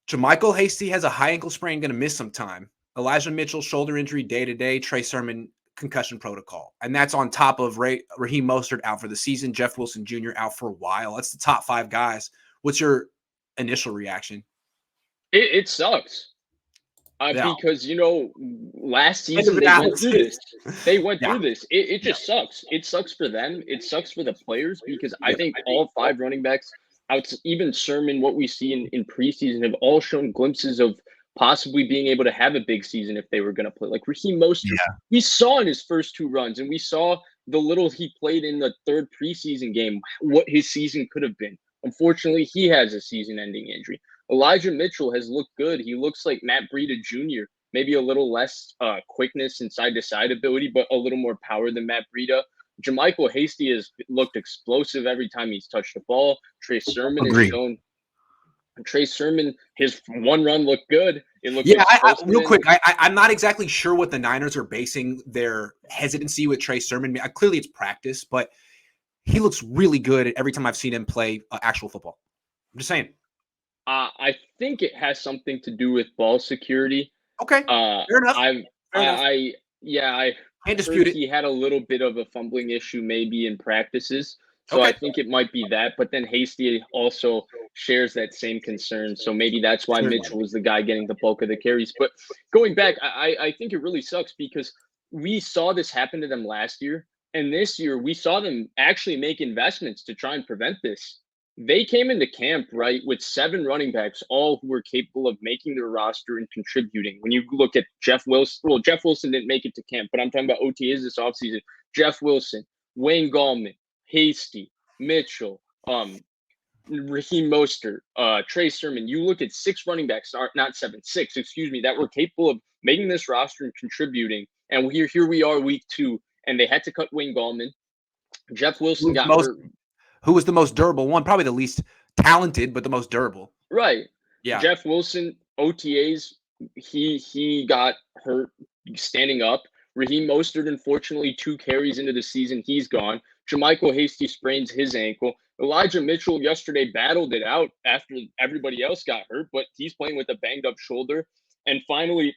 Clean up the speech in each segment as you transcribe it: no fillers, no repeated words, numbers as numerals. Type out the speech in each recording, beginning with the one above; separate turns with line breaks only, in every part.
Jermichael Hasty has a high ankle sprain, going to miss some time. Elijah Mitchell, shoulder injury day-to-day. Trey Sermon, concussion protocol. And that's on top of Raheem Mostert out for the season. Jeff Wilson Jr. out for a while. That's the top 5 guys. What's your initial reaction?
It sucks.
Yeah.
Because, last season they went through this. They went through this. It just sucks. It sucks for them. It sucks for the players because I think all 5 running backs, even Sermon, what we see in preseason, have all shown glimpses of possibly being able to have a big season if they were going to play. Like Raheem Mostert, we saw in his first 2 runs, and we saw the little he played in the 3rd preseason game, what his season could have been. Unfortunately, he has a season-ending injury. Elijah Mitchell has looked good. He looks like Matt Breida Jr., maybe a little less quickness and side-to-side ability, but a little more power than Matt Breida. Jermichael Hasty has looked explosive every time he's touched the ball. Trey Sermon has shown. Trey Sermon, his 1 run looked good. It looked
real quick. I'm not exactly sure what the Niners are basing their hesitancy with Trey Sermon. Clearly, it's practice, but he looks really good every time I've seen him play actual football. I'm just saying.
I think it has something to do with ball security.
Okay, fair enough.
I
can't dispute it.
He had a little bit of a fumbling issue maybe in practices. So I think it might be that. But then Hasty also shares that same concern. So maybe that's why Mitchell was the guy getting the bulk of the carries. But going back, I think it really sucks because we saw this happen to them last year. And this year we saw them actually make investments to try and prevent this. They came into camp, right, with 7 running backs, all who were capable of making their roster and contributing. When you look at Jeff Wilson, Jeff Wilson didn't make it to camp, but I'm talking about OTAs this offseason. Jeff Wilson, Wayne Gallman, Hasty, Mitchell, Raheem Mostert, Trey Sermon. You look at 6 running backs, not 7, 6, excuse me, that were capable of making this roster and contributing. And here we are week 2, and they had to cut Wayne Gallman. Jeff Wilson got hurt.
Who was the most durable one? Probably the least talented, but the most durable.
Right.
Yeah.
Jeff Wilson, OTAs, he got hurt standing up. Raheem Mostert, unfortunately, 2 carries into the season, he's gone. Jermichael Hasty sprains his ankle. Elijah Mitchell yesterday battled it out after everybody else got hurt, but he's playing with a banged-up shoulder. And finally,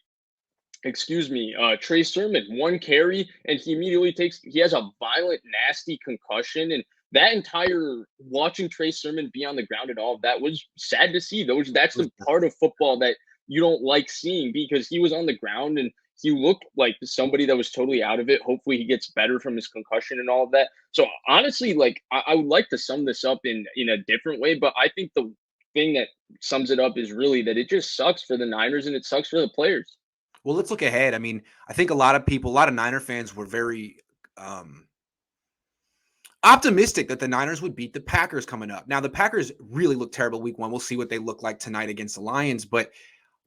Trey Sermon, 1 carry, and he has a violent, nasty concussion. And that entire watching Trey Sermon be on the ground and all of that was sad to see. That's the part of football that you don't like seeing because he was on the ground and he looked like somebody that was totally out of it. Hopefully he gets better from his concussion and all of that. So honestly, I would like to sum this up in a different way, but I think the thing that sums it up is really that it just sucks for the Niners and it sucks for the players.
Well, let's look ahead. I mean, I think a lot of Niner fans were very optimistic that the Niners would beat the Packers coming up. Now, the Packers really look terrible week 1. We'll see what they look like tonight against the Lions, but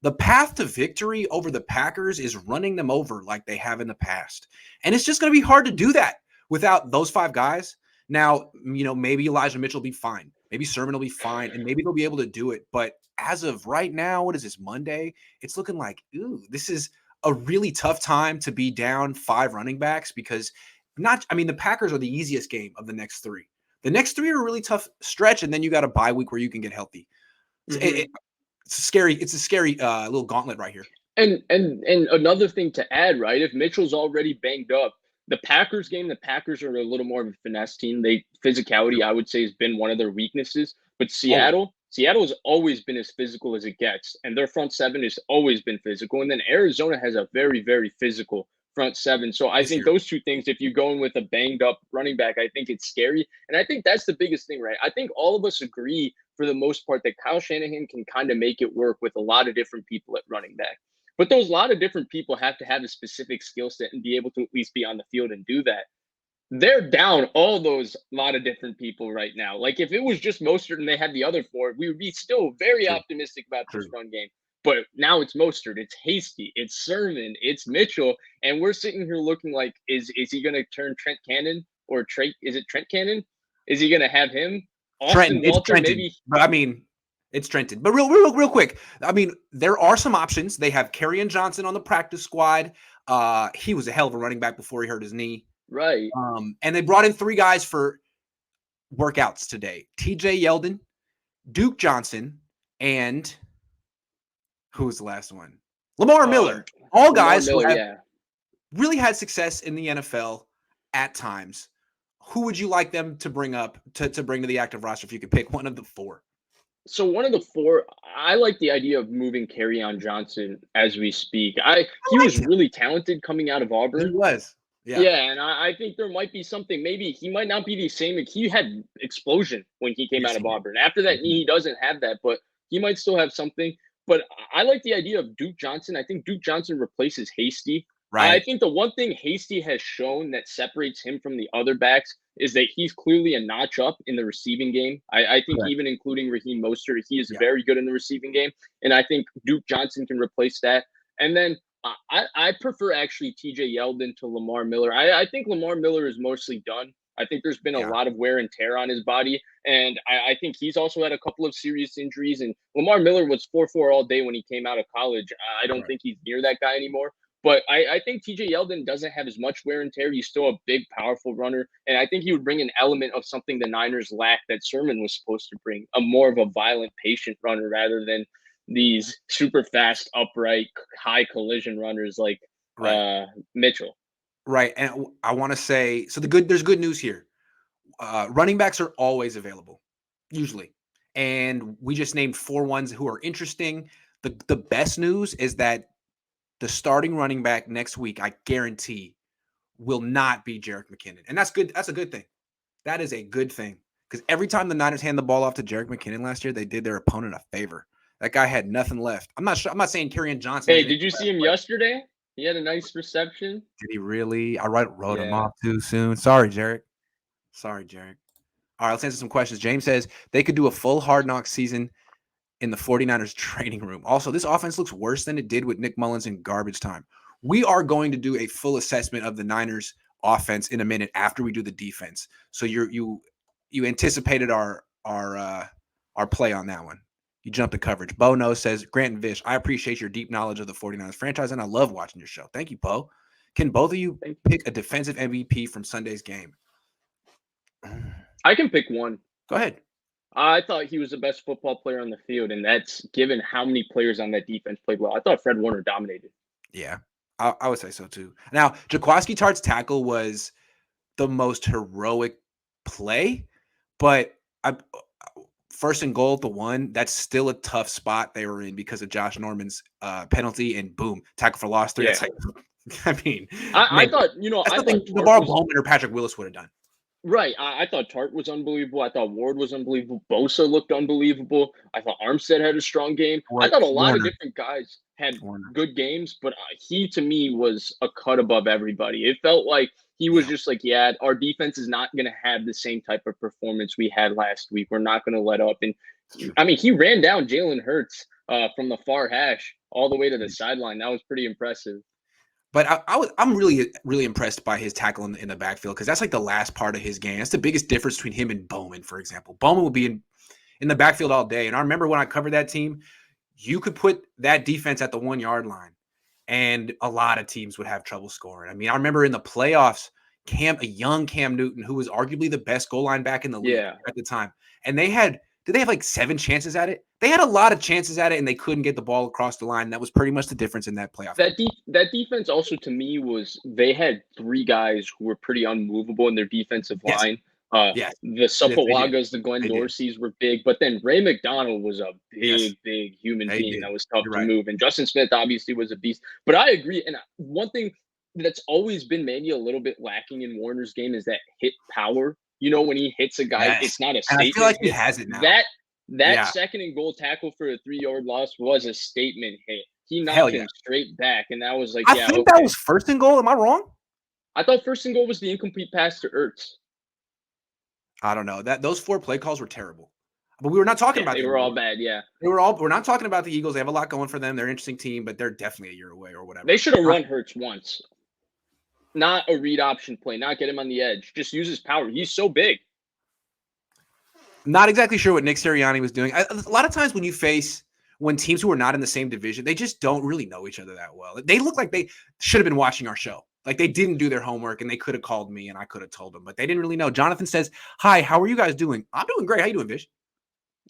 the path to victory over the Packers is running them over like they have in the past. And it's just going to be hard to do that without those 5 guys. Now, maybe Elijah Mitchell will be fine. Maybe Sermon will be fine, and maybe they'll be able to do it. But as of right now, what is this, Monday? It's looking like, this is a really tough time to be down 5 running backs because the Packers are the easiest game of the next 3. The next 3 are a really tough stretch, and then you got a bye week where you can get healthy. Mm-hmm. It's a scary little gauntlet right here.
And another thing to add, right? If Mitchell's already banged up, the Packers are a little more of a finesse team. Physicality, I would say, has been one of their weaknesses. But Seattle has always been as physical as it gets, and their front 7 has always been physical. And then Arizona has a very, very physical front 7. So I think those 2 things, if you're going with a banged up running back, I think it's scary. And I think that's the biggest thing, right? I think all of us agree for the most part that Kyle Shanahan can kind of make it work with a lot of different people at running back. But those lot of different people have to have a specific skill set and be able to at least be on the field and do that. They're down all those lot of different people right now. Like if it was just Mostert and they had the other 4, we would be still very optimistic about this run game. But now it's Mostert, it's Hasty, it's Sermon, it's Mitchell, and we're sitting here looking like, is he going to turn Trent Cannon or Trey? Is it Trent Cannon? Is he going to have him?
Austin Walter, maybe. But it's Trenton. But real quick, there are some options. They have Kerryon Johnson on the practice squad. He was a hell of a running back before he hurt his knee.
Right.
And they brought in 3 guys for workouts today: TJ Yeldon, Duke Johnson, and Who was the last one? Lamar
Uh,
Miller. All
Lamar
guys who
Miller,
have
yeah.
really had success in the NFL at times. Who would you like them to bring up to bring to the active roster if you could pick one of the four?
So one of the four, I like the idea of moving on Johnson as we speak.
I
He
liked
was
him.
really talented coming out of
He
Auburn.
was. Yeah.
Yeah, and I think there might be something. Maybe he might not be the same. He had explosion when he came
Yes,
out
he
of
did.
Auburn. After that knee, he doesn't have that, but he might still have something. But I like the idea of Duke Johnson. I think Duke Johnson replaces Hasty. I
Right.
think the one thing Hasty has shown that separates him from the other backs is that he's clearly a notch up in the receiving game. I think
Correct.
even including Raheem Mostert, he is
Yeah.
very good in the receiving game. And I think Duke Johnson can replace that. And then I prefer actually TJ Yeldon to Lamar Miller. I think Lamar Miller is mostly done. I think there's been a
Yeah.
lot of wear and tear on his body. And I think he's also had a couple of serious injuries. And Lamar Miller was 4-4 all day when he came out of college. I don't
Correct.
think he's near that guy anymore. But I think TJ Yeldon doesn't have as much wear and tear. He's still a big, powerful runner. And I think he would bring an element of something the Niners lack that Sermon was supposed to bring, a more of a violent, patient runner rather than these super fast, upright, high collision runners like
Right.
Mitchell.
Right. And I want to say so there's good news here. Running backs are always available, usually. And we just named four ones who are interesting. The best news is that the starting running back next week, I guarantee, will not be Jerick McKinnon. And that's good. That's a good thing. That is a good thing. Because every time the Niners hand the ball off to Jerick McKinnon last year, they did their opponent a favor. That guy had nothing left. I'm not sure. I'm not saying Kerryon Johnson has
Hey,
anything
did you see
left,
him
but
yesterday? He had a nice reception.
did he really? I wrote him
Yeah.
off too soon. Sorry, Jerick. Sorry, Jerick. All right, let's answer some questions. James says they could do a full Hard Knock season in the 49ers training room. Also, this offense looks worse than it did with Nick Mullins in garbage time. We are going to do a full assessment of the Niners offense in a minute after we do the defense. So you anticipated our play on that one. You jumped the coverage. Bo No says, Grant and Vish, I appreciate your deep knowledge of the 49ers franchise, and I love watching your show. Thank you, Bo. Can both of you pick a defensive MVP from Sunday's game?
I can pick one.
Go ahead.
I thought he was the best football player on the field, and that's given how many players on that defense played well. I thought Fred Warner dominated.
Yeah, I would say so too. Now, Jaquaski Tartt's tackle was the most heroic play, but first and goal at the one, that's still a tough spot they were in because of Josh Norman's penalty, and boom, tackle for loss 3.
Yeah.
That's like, I mean,
I
man,
thought,
that's
I
nothing
thought
Navarro Bowman or Patrick Willis would have done.
Right. I thought Tart was unbelievable. I thought Ward was unbelievable. Bosa looked unbelievable. I thought Armstead had a strong game. I thought a lot of different guys had good games, but he, to me, was a cut above everybody. It felt like he was just like, yeah, our defense is not going to have the same type of performance we had last week. We're not going to let up. And I mean, he ran down Jalen Hurts from the far hash all the way to the sideline. That was pretty impressive.
But I'm really, really impressed by his tackle in the backfield because that's like the last part of his game. That's the biggest difference between him and Bowman, for example. Bowman would be in the backfield all day. And I remember when I covered that team, you could put that defense at the 1-yard line, and a lot of teams would have trouble scoring. I mean, I remember in the playoffs, a young Cam Newton, who was arguably the best goal line back in the league at the time, and did they have like 7 chances at it? They had a lot of chances at it, and they couldn't get the ball across the line. That was pretty much the difference in that playoff.
That defense also, to me, was they had 3 guys who were pretty unmovable in their defensive line.
Yes.
The Sapawagas, the Glenn Dorseys were big, but then Ray McDonald was a big human being that was tough to move. And Justin Smith obviously was a beast. But I agree. And one thing that's always been maybe a little bit lacking in Warner's game is that hit power. You know, when he hits a guy, it's not a statement.
I feel like he has it now.
That second and goal tackle for a 3-yard loss was a statement hit. He knocked him straight back, and that was like,
I think that was first and goal. Am I wrong?
I thought first and goal was the incomplete pass to Ertz.
I don't know. Those 4 play calls were terrible. But we were not talking about
they were all bad,
We're not talking about the Eagles. They have a lot going for them. They're an interesting team, but they're definitely a year away or whatever.
They should have run Hurts once. Not a read option play, not get him on the edge. Just use his power. He's so big.
Not exactly sure what Nick Sirianni was doing. A lot of times when teams who are not in the same division, they just don't really know each other that well. They look like they should have been watching our show. Like they didn't do their homework, and they could have called me and I could have told them, but they didn't really know. Jonathan says, hi, how are you guys doing? I'm doing great. How you doing, Vish?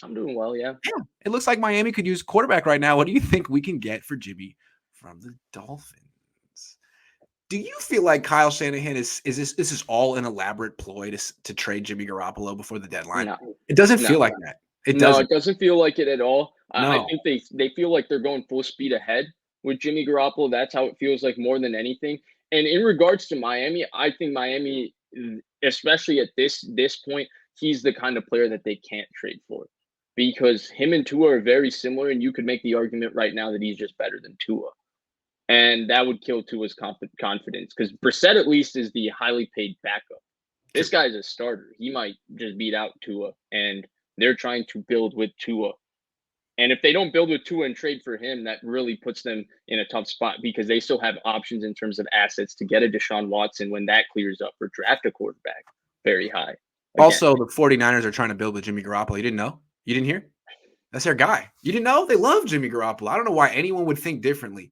I'm doing well, yeah.
Yeah, it looks like Miami could use quarterback right now. What do you think we can get for Jimmy from the Dolphins? Do you feel like Kyle Shanahan is this is all an elaborate ploy to trade Jimmy Garoppolo before the deadline?
No,
It doesn't
no,
feel like that. It
no,
doesn't.
it doesn't feel like it at all. I
No.
think they feel like they're going full speed ahead with Jimmy Garoppolo. That's how it feels like more than anything. And in regards to Miami, I think Miami, especially at this point, he's the kind of player that they can't trade for because him and Tua are very similar, and you could make the argument right now that he's just better than Tua. And that would kill Tua's confidence because Brissett at least is the highly paid backup. This
True.
guy's a starter. He might just beat out Tua, and they're trying to build with Tua. And if they don't build with Tua and trade for him, that really puts them in a tough spot because they still have options in terms of assets to get a Deshaun Watson when that clears up or draft a quarterback very high. Again,
Also, the 49ers are trying to build with Jimmy Garoppolo. You didn't know? You didn't hear? That's their guy. You didn't know? They love Jimmy Garoppolo. I don't know why anyone would think differently.